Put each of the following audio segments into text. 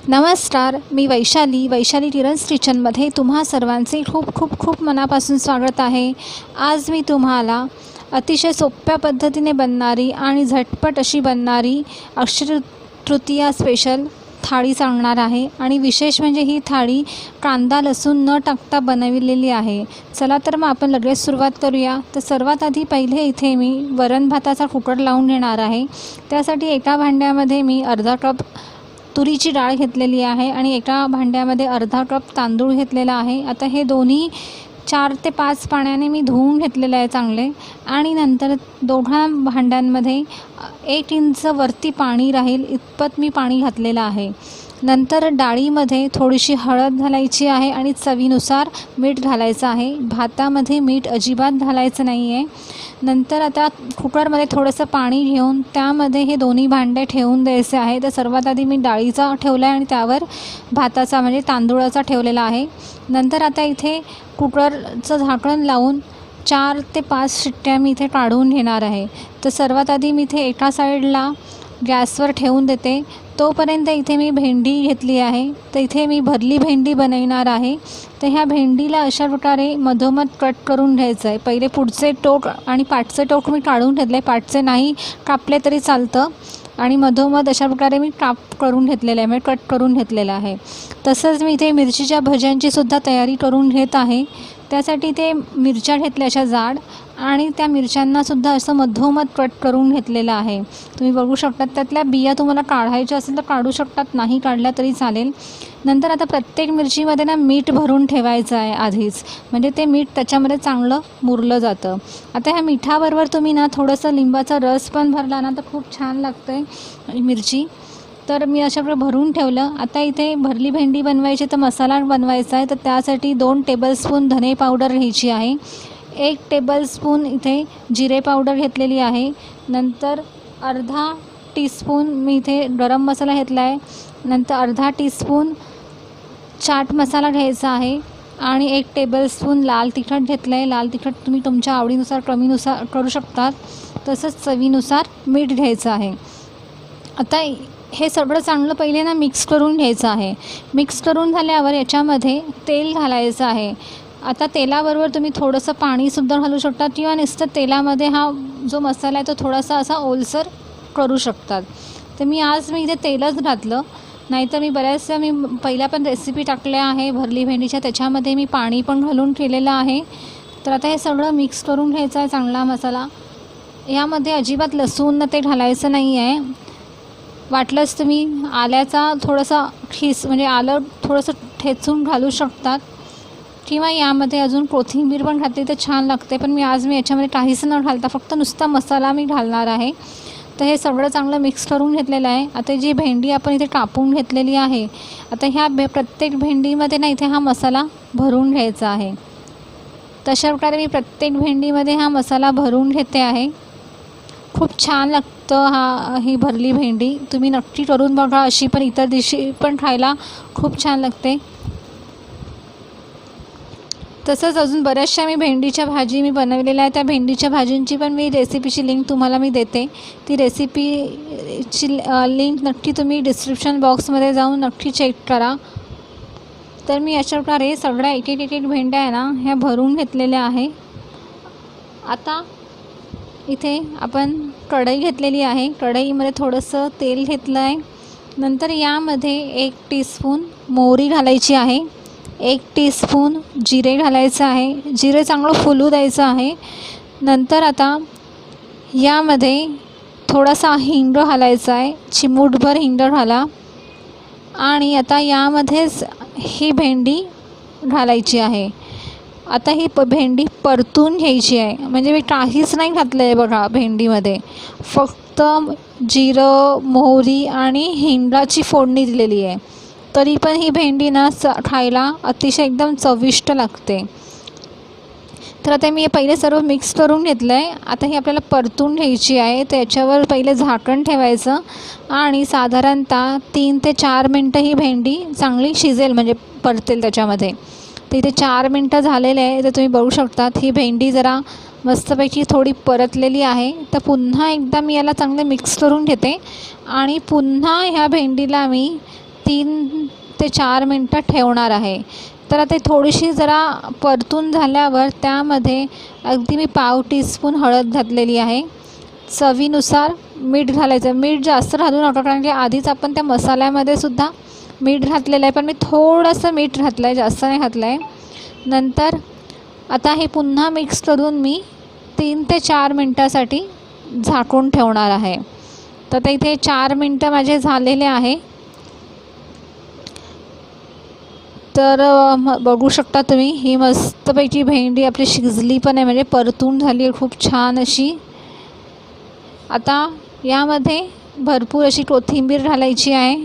नमस्कार, मी वैशाली टिरन्स किचनमध्ये तुम्हा सर्वांचे खूप खूप खूप मनापासून स्वागत आहे। आज मी तुम्हाला अतिशय सोप्या पद्धतीने बनणारी आणि झटपट अशी बनणारी अक्षय तृतीया स्पेशल थाळी सांगणार आहे आणि विशेष म्हणजे ही थाळी कांदा लसूण न टाकता बनवलेली आहे। चला तर मग आपण लगेच सुरुवात करूया। तर सर्वात आधी पहिले इथे मी वरण भाताचा कुकर लावून घेणार आहे। त्यासाठी एका भांड्यामध्ये मी अर्धा कप तुरीची डाळ घेतलेली आहे आणि एका भांड्यामध्ये अर्धा कप तांदूळ घेतलेला आहे। आता हे दोन्ही 4 ते 5 पाण्याने मी धुवून घेतलेले आहे चांगले आणि नंतर दोघा भांड्यांमध्ये 1 इंच वरती पाणी राहील इतपत मी पाणी घातलेलं आहे। नंतर डाळीमध्ये थोडीशी हळद घालायची आहे आणि चवीनुसार मीठ घालायचं आहे। भातामध्ये मीठ अजिबात घालायचं नाही आहे। नंतर आता कुकरमध्ये थोडंसं पाणी घेऊन त्यामध्ये हे दोन्ही भांडे ठेवून द्यायचे आहे। तर सर्वात आधी मी डाळीचा ठेवला आहे आणि त्यावर भाताचा म्हणजे तांदूळाचा ठेवलेला आहे। नंतर आता इथे कुकरचं झाकण लावून 4 ते 5 शिट्ट्या मी इथे काढून घेणार आहे। तर सर्वात आधी मी इथे एका साईडला गॅसवर ठेवून देते। तोपर्यंत इथे मी भेंडी घेतली आहे। तर इथे मी भरली भेंडी बनवणार आहे। तर ह्या भेंडीला अशा प्रकारे मधोमध कट करून घ्यायचं आहे। पहिले पुढचे टोक आणि पाठचे टोक मी काढून घेतले, पाठचे नाही कापले तरी चालतं आणि मधोमध अशा प्रकारे मी काप करून घेतलेलं आहे, म्हणजे कट करून घेतलेलं आहे। तसंच मी इथे मिरचीच्या भज्यांची सुद्धा तयारी करून घेत आहे। त्यासाठी ते मिरच्या घेतल्या अशा जाड आणि त्या मिरच्यांनासुद्धा असं मधोमध कट करून घेतलेलं आहे। तुम्ही बघू शकता त्यातल्या बिया तुम्हाला काढायच्या असेल तर काढू शकतात, नाही काढल्या तरी चालेल। नंतर आता प्रत्येक मिरचीमध्ये ना मीठ भरून ठेवायचं आहे आधीच, म्हणजे ते मीठ त्याच्यामध्ये चांगलं मुरलं जातं। आता ह्या मिठाबरोबर तुम्ही ना थोडंसं लिंबाचा रस पण भरला ना तर खूप छान लागतं मिरची। तर मी अशा प्रकारे भरून ठेवलं। आता इथे भरली भेंडी बनवायची तर मसाला बनवायचा आहे। तर त्यासाठी 2 टेबलस्पून धने पावडर घ्यायची आहे, 1 टेबलस्पून इथे जिरे पावडर घेतलेली आहे। नंतर अर्धा टीस्पून मी इथे गरम मसाला घेतला आहे। नंतर अर्धा टीस्पून चाट मसाला घ्यायचा आहे आणि 1 टेबलस्पून लाल तिखट घेतलं आहे। लाल तिखट तुम्ही तुमच्या आवडीनुसार कमीनुसार करू शकतात। तसंच चवीनुसार मीठ घ्यायचं आहे। आता हे सगळं चांगलं पहिले ना मिक्स करून घ्यायचं आहे। मिक्स करून झाल्यावर याच्यामध्ये तेल घालायचं आहे। आता तेलाबरोबर तुम्ही थोडंसं पाणीसुद्धा घालू शकता किंवा नुसतं तेलामध्ये हा जो मसाला आहे तो थोडासा असा ओलसर करू शकतात। तर मी इथे तेलच घातलं, नाहीतर मी बऱ्याचशा पहिल्या पण रेसिपी टाकल्या आहे भरली भेंडीच्या, त्याच्यामध्ये मी पाणी पण घालून केलेलं आहे। तर आता हे सगळं मिक्स करून घ्यायचं आहे चांगला मसाला। यामध्ये अजिबात लसूण ते घालायचं नाही आहे। वाटलंच तुम्ही आल्याचा थोडासा म्हणजे आलं थोडंसं ठेचून घालू शकतात किंवा यामध्ये अजून कोथिंबीर पण घातली तर छान लागते, पण मी याच्यामध्ये काहीच न घालता फक्त नुसता मसाला मी घालणार आहे। तर हे सगळं चांगलं मिक्स करून घेतलेलं आहे। आता जी भेंडी आपण इथे कापून घेतलेली आहे, आता ह्या प्रत्येक भेंडीमध्ये ना इथे हा मसाला भरून घ्यायचा आहे। तशा प्रकारे मी प्रत्येक भेंडीमध्ये हा मसाला भरून घेते आहे। खूप छान लागतं ही भरली भेंडी, तुम्ही नक्की करून बघा। अशी पण इतर दिवशी पण खायला खूप छान लागते। तसंच अजून बऱ्याचशा भेंडीच्या भाजी बनवलेल्या आहे। त्या भेंडीच्या भाजींची पण रेसिपीची लिंक तुम्हाला देते। ती रेसिपीची लिंक नक्की तुम्ही डिस्क्रिप्शन बॉक्समध्ये जाऊन नक्की चेक करा। तर मी अशा प्रकारे सगळ्या एक एक भेंड्या आहे ना ह्या भरून घेतलेल्या आहे। आता इथे आपण कढई घेतलेली आहे। कढईमध्ये थोडंसं तेल घेतलं आहे। नंतर यामध्ये 1 टीस्पून मोहरी घालायची आहे, 1 टीस्पून जिरे घालायचं आहे। जिरे चांगलं फुलू द्यायचं आहे। नंतर आता यामध्ये थोडासा हिंग घालायचा आहे, चिमूटभर हिंग घाला आणि आता यामध्येच ही भेंडी घालायची आहे। आता ही भेंडी परतून घ्यायची आहे, म्हणजे मी काहीच नाही घातलं आहे बघा भेंडीमध्ये, फक्त जिरं मोहरी आणि हिंगाची फोडणी दिलेली आहे। तरी पण ही भेंडी ना खायला अतिशय एकदम चविष्ट लागते। तर आता मी पहिले सर्व मिक्स करून घेतलं आहे। आता ही आपल्याला परतून घ्यायची आहे। तर याच्यावर पहिले झाकण ठेवायचं आणि साधारणतः 3 ते 4 मिनटं ही भेंडी चांगली शिजेल, म्हणजे परतेल त्याच्यामध्ये। तर इथे 4 मिनटं झालेले आहे। तर तुम्ही बघू शकतात ही भेंडी जरा मस्तपैकी थोडी परतलेली आहे। तर पुन्हा एकदा मी याला चांगले मिक्स करून घेते आणि पुन्हा ह्या भेंडीला मी 3 ते 4 मिनटं ठेवणार आहे. तर आता थोडीशी जरा परतून झाल्यावर त्यामध्ये अगदी मी पाव टीस्पून हळद घातलेली आहे. चवीनुसार मीठ घालायचं. मीठ जास्त घालू नका, कारण की आधीच आपण त्या मसाल्यामध्ये सुद्धा मीठ घातलेलं आहे, पण मी थोडंसं मीठ घातलं आहे, जास्त नाही घातलं आहे. नंतर आता हे पुन्हा मिक्स करून मी 3 ते 4 मिनटासाठी झाकून ठेवणार आहे. तर आता इथे 4 मिनटं माझे झालेले आहे. तर बघू शकता तुम्ही, ही मस्तपैकी भेंडी आपली शिजली पण आहे, म्हणजे परतून झाली आहे खूप छान अशी. आता यामध्ये भरपूर अशी कोथिंबीर घालायची आहे.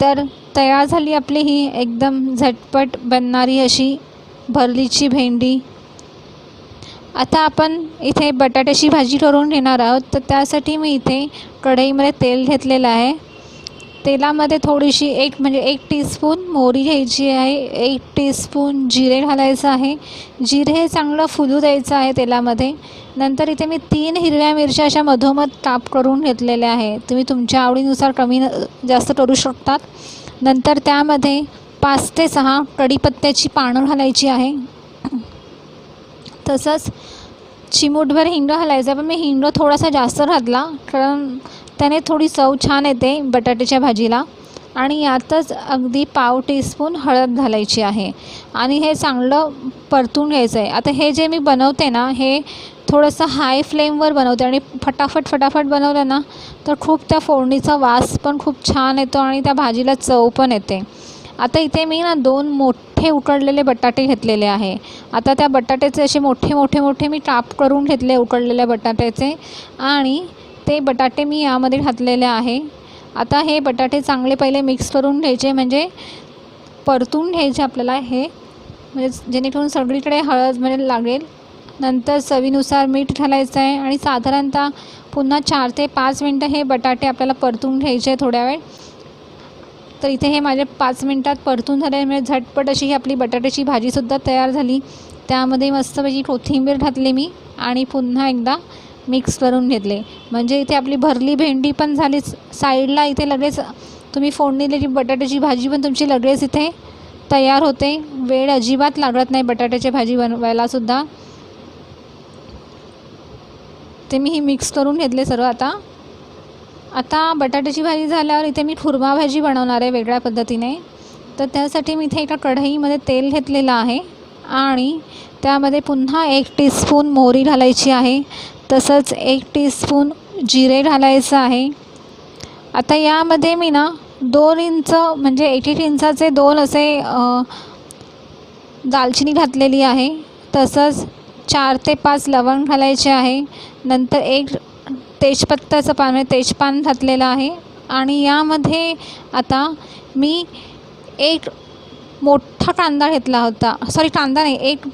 तर तयार झाली आपली ही एकदम झटपट बनणारी अशी भरलीची भेंडी. आता आपण इथे बटाट्याची भाजी करून घेणार आहोत. तर त्यासाठी मी इथे कढईमध्ये तेल घेतलेलं आहे. तेलामध्ये थोडीशी एक टीस्पून मोहरी घ्यायची आहे. 1 टीस्पून जिरे घालायचं आहे. जिरे हे चांगलं फुलू द्यायचं आहे तेलामध्ये. नंतर इथे मी 3 हिरव्या मिरच्या अशा मधोमध काप करून घेतलेल्या आहे. तुम्ही तुमच्या आवडीनुसार कमी जास्त करू शकतात. नंतर त्यामध्ये 5 ते 6 कढीपत्त्याची पानं घालायची आहे. तसंच चिमूटभर हिंग घालायचा, पण मी हिंग थोडासा जास्त घातला, कारण त्याने थोडी चव छान येते बटाट्याच्या भाजीला. आणि यातच अगदी पाव टीस्पून हळद घालायची आहे आणि हे चांगलं परतून घ्यायचं आहे. आता हे जे मी बनवते ना, हे थोडंसं हाय फ्लेमवर बनवते आणि फटाफट बनवलं ना तर खूप त्या फोडणीचा वास पण खूप छान येतो आणि त्या भाजीला चव पण येते. आता इथे मी ना 2 मोठे उकडलेले बटाटे घेतलेले आहे. आता त्या बटाट्याचे असे मोठे मी काप करून घेतले उकडलेल्या बटाट्याचे, आणि ते बटाटे मी यामध्ये घातलेले आहे. आता हे बटाटे चांगले पहिले मिक्स करून घ्यायचे, म्हणजे परतून घ्यायचे आपल्याला हे, म्हणजे जेणेकरून सगळीकडे हळद म्हणजे लागेल. नंतर चवीनुसार मीठ घालायचं आहे आणि साधारणतः पुन्हा 4 ते 5 मिनटं हे बटाटे आपल्याला परतून घ्यायचे थोड्या वेळ. तर इथे हे माझे 5 मिनटात परतून झाले, म्हणजे झटपट अशी ही आपली बटाट्याची भाजीसुद्धा तयार झाली. त्यामध्ये मस्तपैकी कोथिंबीर घातली मी आणि पुन्हा एकदा मिक्स करून घेतले, म्हणजे इथे आपली भरली भेंडी पण झालीच. साईडला इथे लगेच तुम्ही फोडणीची बटाट्याची भाजी पण तुमची लगेच इथे तयार होते. वेळ अजिबात लागत नाही बटाट्याची भाजी बनवायलासुद्धा. ते मी ही मिक्स करून घेतले सर्व. आता बटाट्याची भाजी झाल्यावर इथे मी खुर्मा भाजी बनवणार आहे वेगळ्या पद्धतीने. तर त्यासाठी मी इथे एका कढईमध्ये तेल घेतलेलं आहे आणि त्यामध्ये पुन्हा 1 टीस्पून मोहरी घालायची आहे. तसंच 1 टीस्पून जिरे घालायचं आहे. आता यामध्ये मी ना 2 इंच म्हणजे 1 इंचाचे 2 असे दालचिनी घातलेली आहे. तसंच 4 ते 5 लवंग घालायचे आहे. नंतर 1 तेजपत्त्याचं पान म्हणजे तेजपान घातलेलं आहे. आणि यामध्ये आता मी 1 मोठा कांदा घेतला होता, कांदा नाही, 1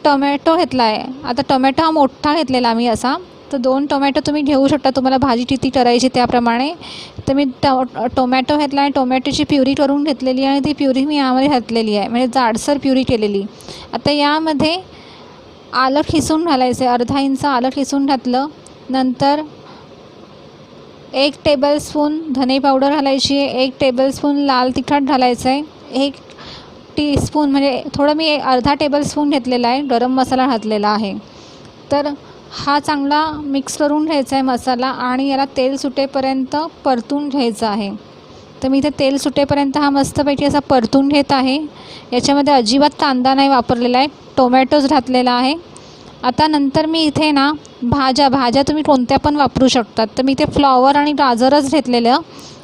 टोमॅटो घेतला आहे. आता टोमॅटो हा मोठा घेतलेला मी असा. तर 2 टोमॅटो तुम्ही घेऊ शकता, तुम्हाला भाजी किती करायची त्याप्रमाणे. तर मी टोमॅटो घेतला आहे, टोमॅटोची प्युरी करून घेतलेली आहे. ती प्युरी मी यामध्ये घातलेली आहे, म्हणजे जाडसर प्युरी केलेली. आता यामध्ये आलं खिसून घालायचं आहे. अर्धा इंच आलं खिसून घातलं. नंतर 1 टेबलस्पून धने पावडर घालायची आहे. 1 टेबलस्पून लाल तिखट घालायचं आहे. 1 टीस्पून म्हणजे थोडं मी अर्धा टेबलस्पून घेतलेला आहे गरम मसाला घातलेला आहे. तर हा चांगला मिक्स करून घ्यायचा आहे मसाला आणि याला तेल सुटेपर्यंत परतून घ्यायचं आहे. तर मी इथे तेल सुटेपर्यंत हा मस्तपैकी असा परतून घेत आहे. याच्यामध्ये अजिबात कांदा नाही वापरलेला आहे, टोमॅटोज घातलेला आहे. आता नंतर मी इथे ना भाज्या तुम्ही कोणत्या पण वापरू शकतात. तर मी इथे फ्लॉवर आणि गाजरच घेतलेलं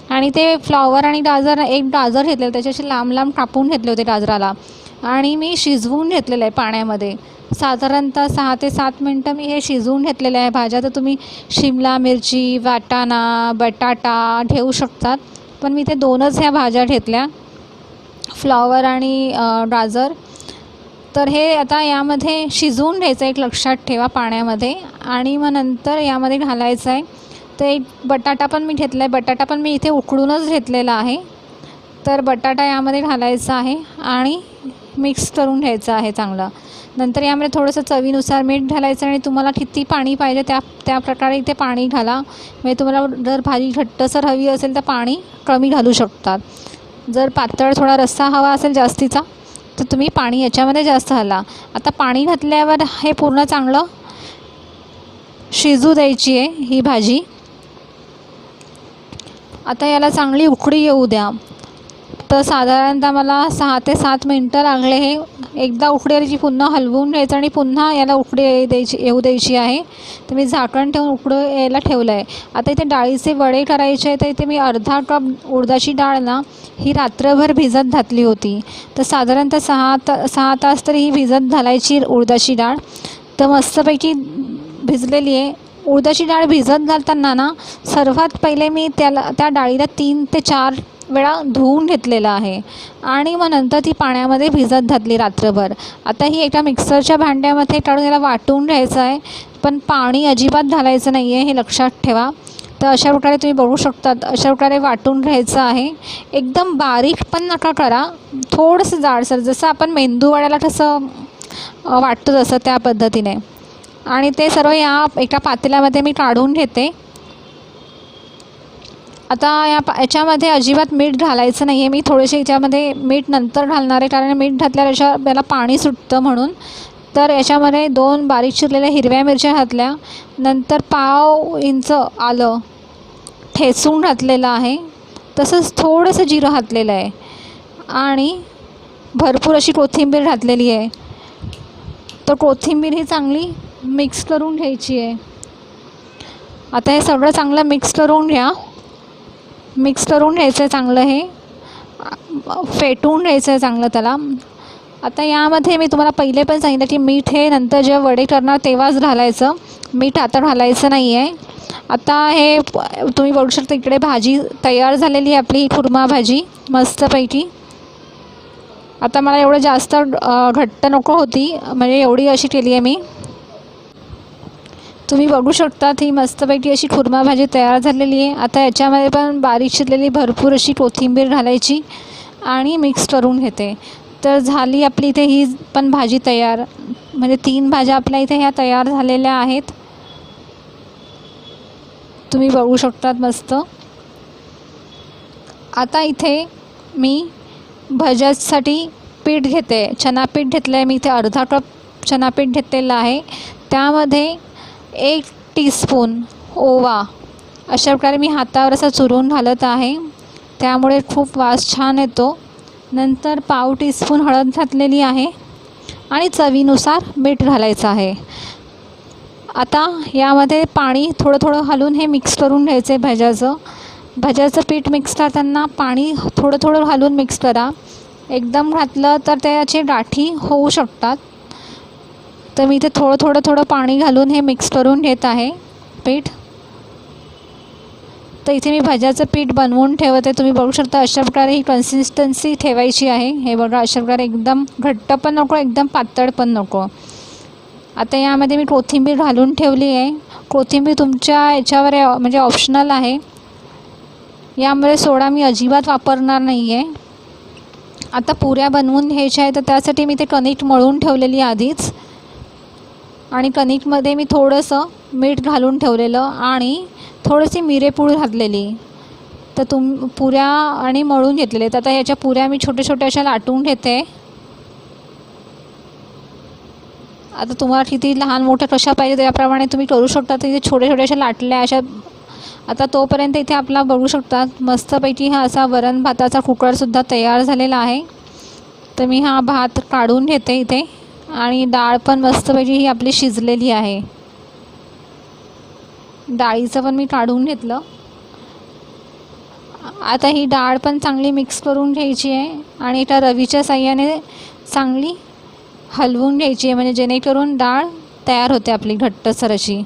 आणि ते फ्लॉवर आणि गाजर 1 गाजर घेतलेलं, त्याच्याशी लांब कापून घेतले होते गाजराला आणि मी शिजवून घेतलेलं आहे पाण्यामध्ये. साधारणतः 6 ते 7 मिनटं मी हे शिजवून घेतलेलं आहे भाज्या. तर तुम्ही शिमला मिरची, वाटाणा, बटाटा घेऊ शकतात, पण मी ते 2च ह्या भाज्या घेतल्या, फ्लॉवर आणि गाजर. तर हे आता यामध्ये शिजवून घ्यायचं, एक लक्षात ठेवा पाण्यामध्ये. आणि मग नंतर यामध्ये घालायचं आहे. तर 1 बटाटा पण मी घेतला आहे. बटाटा पण मी इथे उकडूनच घेतलेला आहे. तर बटाटा यामध्ये घालायचा आहे आणि मिक्स करून घ्यायचं आहे चांगलं. नंतर यामध्ये थोडंसं चवीनुसार मीठ घालायचं आणि तुम्हाला किती पाणी पाहिजे त्या प्रकारे इथे पाणी घाला. म्हणजे तुम्हाला जर भाजी घट्टसर हवी असेल तर पाणी कमी घालू शकतात. जर पातळ थोडा रस्सा हवा असेल जास्तीचा तर तुम्ही पाणी याच्यामध्ये जास्त घाला. आता पाणी घातल्यावर हे पूर्ण चांगलं शिजू द्यायची आहे ही भाजी. आता याला चांगली उकळी येऊ द्या. तर साधारणतः मला 6 ते 7 मिनटं लागले. हे एकदा उकळी आली की पुन्हा हलवून घ्यायचं आणि पुन्हा याला उकळी येऊ द्यायची आहे. तर मी झाकण ठेवून उकळं यायला ठेवलं आहे. आता इथे डाळीचे वडे करायचे आहे. तर इथे मी अर्धा कप उडदाची डाळ ना ही रात्रभर भिजत घातली होती. तर साधारणतः 6 तास तरी ही भिजत घालायची उडदाची डाळ. तर मस्तपैकी भिजलेली आहे. उडदाची डाळ भिजत घालताना ना सर्वात पहिले मी त्या डाळीला 3 ते 4 वेळा धुवून घेतलेलं आहे आणि मग नंतर ती पाण्यामध्ये भिजत घातली रात्रभर. आता ही एका मिक्सरच्या भांड्यामध्ये काढून याला वाटून घ्यायचं आहे. पण पाणी अजिबात घालायचं नाही आहे, हे लक्षात ठेवा. तर अशा प्रकारे तुम्ही बघू शकतात, अशा प्रकारे वाटून घ्यायचं आहे. एकदम बारीक पण नका करा, थोडंसं जाडसर, जसं आपण मेंदूवड्याला कसं वाटतो तसं त्या पद्धतीने. आणि ते सर्व या एका पातेल्यामध्ये मी काढून घेते. आता याच्यामध्ये अजिबात मीठ घालायचं नाही आहे. मी थोडेसे याच्यामध्ये मीठ नंतर घालणार आहे, कारण मीठ घातल्यावर याला पाणी सुटतं म्हणून. तर याच्यामध्ये 2 बारीक चिरलेल्या हिरव्या मिरच्या घातल्या. नंतर पाव इंच आलं ठेचून घातलेलं आहे. तसंच थोडंसं जिरं घातलेलं आहे आणि भरपूर अशी कोथिंबीर घातलेली आहे. तर कोथिंबीर ही चांगली मिक्स करून घ्यायची आहे. आता हे सगळं चांगलं मिक्स करून घ्या. मिक्स करून घ्यायचं आहे चांगलं, हे फेटून घ्यायचं आहे चांगलं त्याला. आता यामध्ये मी तुम्हाला पहिले पण सांगितलं की मीठ हे नंतर जेव्हा वडे करणार तेव्हाच घालायचं, मीठ आता घालायचं नाही आहे. आता हे तुम्ही बघू शकता इकडे भाजी तयार झालेली आहे आपली, खुर्मा भाजी मस्तपैकी. आता मला एवढं जास्त घट्ट नको होती, म्हणजे एवढी अशी केली आहे मी. तुम्ही बघू शकता ही मस्तपैकी अशी खुर्मा भाजी तयार झालेली आहे. आता याच्यामध्ये पण बारीक चिरलेली भरपूर अशी कोथिंबीर घालायची आणि मिक्स करून घेते. तर झाली आपली इथे ही पण भाजी तयार. म्हणजे 3 भाज्या आपल्या इथे ह्या तयार झालेल्या आहेत. तुम्ही बघू शकतात मस्त. आता इथे मी भज्यासाठी पीठ घेते, चनापीठ घेतलं आहे मी इथे. अर्धा कप चनापीठ घेतलेलं आहे. त्यामध्ये 1 टीस्पून ओवा अशा प्रकारे मी हातावर असा चुरून घालत आहे, त्यामुळे खूप वास छान येतो. नंतर पाव टीस्पून हळद घातलेली आहे आणि चवीनुसार मीठ घालायचं आहे. आता यामध्ये पाणी थोडं थोडं घालून हे मिक्स करून घ्यायचं आहे. भज्याचं पीठ मिक्स करताना पाणी थोडं थोडं घालून मिक्स करा. एकदम घातलं तर त्याचे गाठी होऊ शकतात. तर मी इथे थोडं थोडं पाणी घालून हे मिक्स करून घेत आहे पीठ. तर इथे मी भज्याचं पीठ बनवून ठेवत आहे. तुम्ही बघू शकता अशा प्रकारे ही कन्सिस्टन्सी ठेवायची आहे. हे बघा अशा प्रकारे एकदम घट्ट पण नको, एकदम पातळ पण नको. आता यामध्ये मी कोथिंबीर घालून ठेवली आहे. कोथिंबीर तुमच्या याच्यावर म्हणजे ऑप्शनल आहे. यामध्ये सोडा मी अजिबात वापरणार नाही आहे. आता पुऱ्या बनवून घ्यायच्या आहे, तर त्यासाठी मी ते कणिक मळून ठेवलेली आधीच. आणि कणिकमध्ये मी थोडंसं मीठ घालून ठेवलेलं आणि थोडीशी मिरेपूड घातलेली. तर पुऱ्या आणि मळून घेतलेले. तर आता ह्याच्या पुऱ्या मी छोट्या छोट्या अशा लाटून घेते. आता तुम्हाला किती लहान मोठ्या कशा पाहिजे त्याप्रमाणे तुम्ही करू शकता. तर इथे छोट्या छोट्या अशा लाटल्या अशा. आता तोपर्यंत इथे आपला बघू शकता मस्तपैकी हा असा वरण भाताचा कुकरसुद्धा तयार झालेला आहे. तर मी हा भात काढून घेते इथे. आणि डाळ पण मस्तपैकी ही आपली शिजलेली आहे. डाळीचं पण मी काढून घेतलं. आता ही डाळ पण चांगली मिक्स करून घ्यायची आहे आणि एका रवीच्या साह्याने चांगली हलवून घ्यायची आहे, म्हणजे जेणेकरून डाळ तयार होते आपली घट्टसर अशी.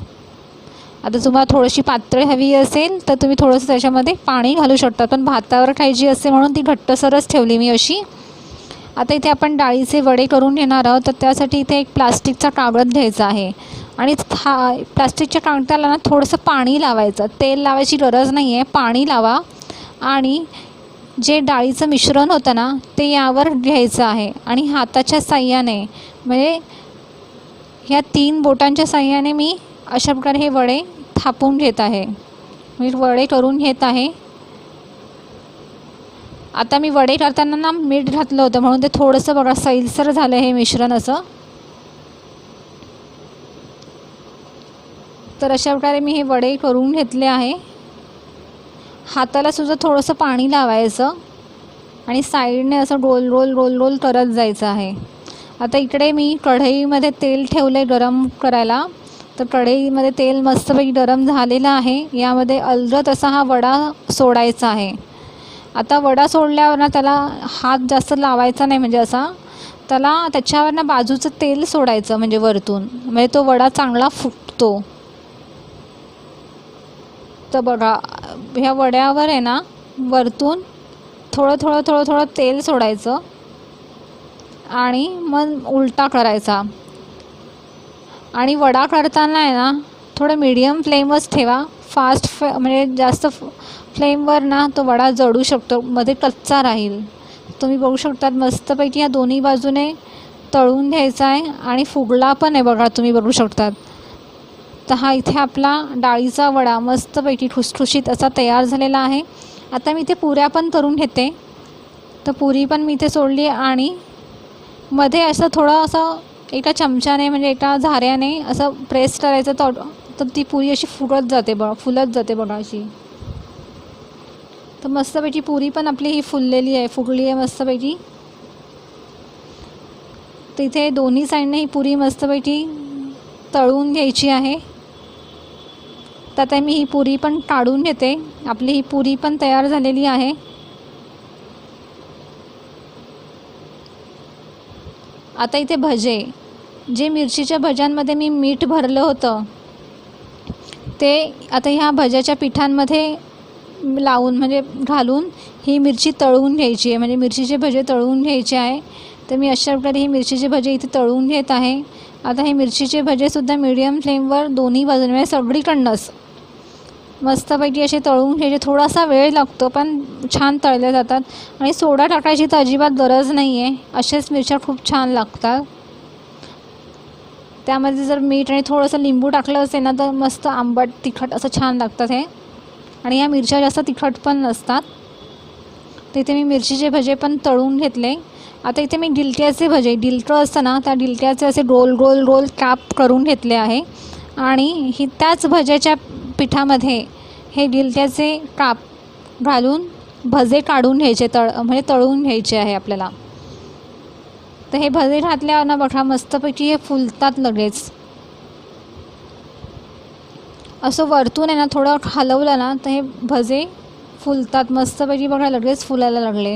आता तुम्हाला थोडीशी पातळ हवी असेल तर तुम्ही थोडंसं त्याच्यामध्ये पाणी घालू शकता, पण भातावर खायची असते म्हणून ती घट्टसरच ठेवली मी अशी. आता इथे आपण डाळीचे वडे करून घेणार आहोत. तर त्यासाठी इथे एक प्लास्टिकचा कागद घ्यायचा आहे आणि प्लास्टिकच्या कागदाला ना थोडंसं पाणी लावायचं. तेल लावायची गरज नाही आहे, पाणी लावा आणि जे डाळीचं मिश्रण होतं ना ते यावर घ्यायचं आहे आणि हाताच्या साह्याने म्हणजे ह्या 3 बोटांच्या साहाय्याने मी अशा प्रकारे हे वडे थापून घेत आहे, मी वडे करून घेत आहे. आता मी वडे करताना ना मीठ घातलं होतं म्हणून ते थोडंसं बघा सैलसर झालं हे मिश्रण असं. तर अशा प्रकारे मी हे वडे करून घेतले आहे. हाताला सुद्धा थोडंसं पाणी लावायचं आणि साईडने असं रोल रोल रोल रोल करत जायचं आहे. आता इकडे मी कढईमध्ये तेल ठेवले गरम करायला. तर कढईमध्ये तेल मस्तपैकी गरम झालेलं आहे. यामध्ये अलगद असा हा वडा सोडायचा आहे. आता वडा सोडल्यावर ना त्याला हात जास्त लावायचा नाही, म्हणजे असा त्याला त्याच्यावर ना बाजूचं तेल सोडायचं म्हणजे वरतून, म्हणजे तो वडा चांगला फुटतो. तर बघा ह्या वड्यावर आहे ना वरतून थोडं थोडं थोडं थोडं तेल सोडायचं आणि मग उलटा करायचा. आणि वडा करताना आहे ना थोडं मीडियम फ्लेमच ठेवा. फास्ट म्हणजे जास्त फ्लेमवर ना तो वडा जळू शकतो, मध्ये कच्चा राहील. तुम्ही बघू शकतात मस्तपैकी या दोन्ही बाजूने तळून घ्यायचा आहे आणि फुगला पण आहे बघा, तुम्ही बघू शकतात. तर हा इथे आपला डाळीचा वडा मस्तपैकी खुसखुशीत असा तयार झालेला आहे. आता मी इथे पुऱ्या पण करून घेते. तर पुरी पण मी इथे सोडली आणि मध्ये असं थोडं असं एका चमच्याने म्हणजे एका झाऱ्याने असं प्रेस करायचं, तर ती पुरी अशी फुलत जाते बघा अशी. तर मस्तपैकी पुरी पण आपली ही फुललेली आहे, फुगली आहे मस्तपैकी. तर इथे दोन्ही साईडने ही पुरी मस्तपैकी तळून घ्यायची आहे. तर आता मी ही पुरी पण काढून घेते. आपली ही पुरी पण तयार झालेली आहे. आता इथे भजे, जे मिरचीच्या भज्यांमध्ये मी मीठ भरलं होतं ते आता ह्या भज्याच्या पिठांमध्ये लावून म्हणजे घालून ही मिरची तळून घ्यायची आहे, म्हणजे मिरचीचे भजे तळून घ्यायचे आहे. तर मी अशा प्रकारे ही मिरचीचे भजे इथे तळून घेत आहे. आता हे मिरचीचे भजेसुद्धा मीडियम फ्लेमवर दोन्ही बाजूने म्हणजे सगळीकडनंच मस्तपैकी असे तळून घ्यायचे. थोडासा वेळ लागतो पण छान तळले जातात आणि सोडा टाकायची तर अजिबात गरज नाही आहे. असेच मिरच्या खूप छान लागतात. त्यामध्ये जर मीठ आणि थोडंसं लिंबू टाकलं असेल ना तर मस्त आंबट तिखट असं छान लागतात हे. आणि या मिरच्या जास्त तिखट पण नसतात. तिथे मी मिरचीचे भजे पण तळून घेतले. आता इथे मी गिलक्याचे भजे, गिलकं असतं ना त्या गिलक्याचे असे रोल रोल रोल काप करून घेतले आहे आणि त्याच भज्याच्या पिठामध्ये हे गिलक्याचे काप घालून भजे काढून घ्यायचे, म्हणजे तळून घ्यायचे आहे आपल्याला. तर हे भजे घातल्यावर ना बघा मस्तपैकी हे फुलतात लगेच. असं वरतून आहे ना थोडं हलवलं ना तर हे भजे फुलतात मस्तपैकी बघा, लगेच फुलायला लागले.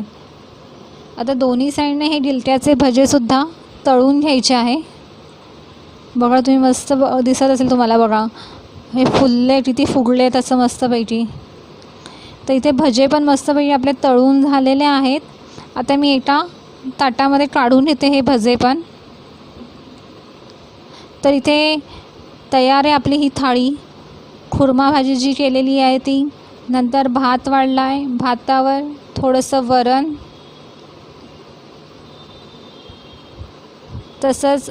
आता दोन्ही साईडने हे गिलक्याचे भजेसुद्धा तळून घ्यायचे आहे. बघा तुम्ही मस्त दिसत असेल तुम्हाला बघा हे फुलले किती फुगले तसं मस्तपैकी. तर इथे भजे पण मस्तपैकी आपले तळून झालेले आहेत. आता मी एका ताटामध्ये काढून घेते हे भजे पण. तर इथे तयार आहे आपली ही थाळी. खुर्मा भाजी जी केलेली आहे ती, नंतर भात वाढला आहे, भातावर थोडंसं वरण, तसंच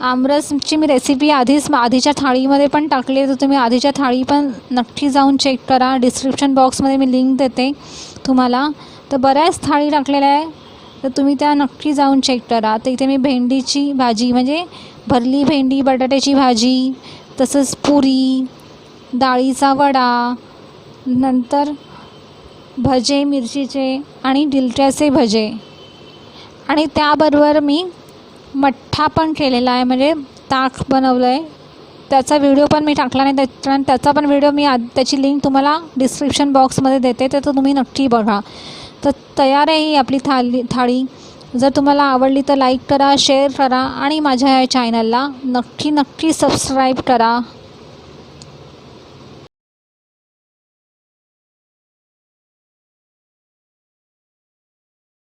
आमरसची मी रेसिपी आधीच्या थाळीमध्ये पण टाकली आहे. तर तुम्ही आधीच्या थाळी पण नक्की जाऊन चेक करा. डिस्क्रिप्शन बॉक्समध्ये मी लिंक देते तुम्हाला. तर बऱ्याच थाळी टाकलेल्या आहे तर तुम्ही त्या नक्की जाऊन चेक करा. तर इथे मी भेंडीची भाजी म्हणजे भरली भेंडी बटाट्याची भाजी, तसंच पुरी, डाळीचा वडा, नंतर भजे मिरचीचे आणि गिलक्याचे भजे आणि त्याबरोबर मी मठ्ठा पण केलेला आहे, म्हणजे ताक बनवलं आहे. त्याचा व्हिडिओ पण मी टाकला नाही, त्याचा पण व्हिडिओ मी त्याची लिंक तुम्हाला डिस्क्रिप्शन बॉक्समध्ये देते, तर तुम्ही नक्की बघा. तर तयार आहे ही आपली थाळी. जर तुम्हाला आवडली तर लाईक करा, शेअर करा आणि माझ्या या चॅनलला नक्की सबस्क्राईब करा.